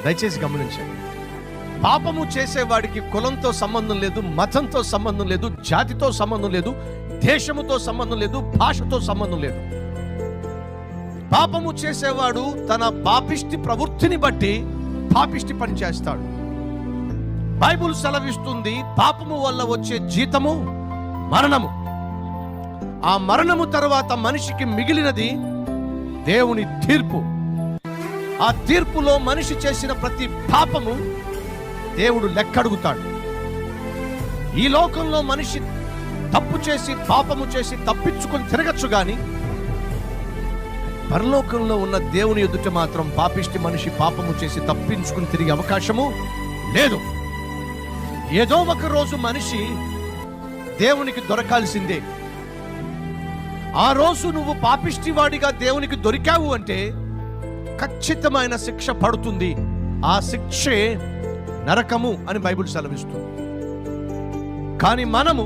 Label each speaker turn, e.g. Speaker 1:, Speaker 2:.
Speaker 1: దయచేసి గమనించండి. పాపము చేసేవాడికి కులంతో సంబంధం లేదు, మతంతో సంబంధం లేదు, జాతితో సంబంధం లేదు, దేశముతో సంబంధం లేదు, భాషతో సంబంధం లేదు. పాపము చేసేవాడు తన పాపిష్టి ప్రవృత్తిని బట్టి పాపిష్టి పని చేస్తాడు. బైబిల్ సెలవిస్తుంది, పాపము వల్ల వచ్చే జీతము మరణము. ఆ మరణము తర్వాత మనిషికి మిగిలినది దేవుని తీర్పు. ఆ తీర్పులో మనిషి చేసిన ప్రతి పాపము దేవుడు లెక్కడుగుతాడు. ఈ లోకంలో మనిషి తప్పు చేసి పాపము చేసి తప్పించుకొని తిరగచ్చు, గాని పరలోకంలో ఉన్న దేవుని ఎదుట మాత్రం పాపిష్టి మనిషి పాపము చేసి తప్పించుకుని తిరిగే అవకాశము లేదు. ఏదో ఒక రోజు మనిషి దేవునికి దొరకాల్సిందే. ఆ రోజు నువ్వు పాపిష్టివాడిగా దేవునికి దొరికావు అంటే ఖచ్చితమైన శిక్ష పడుతుంది. ఆ శిక్షే నరకము అని బైబిల్ సెలవిస్తుంది. కానీ మనము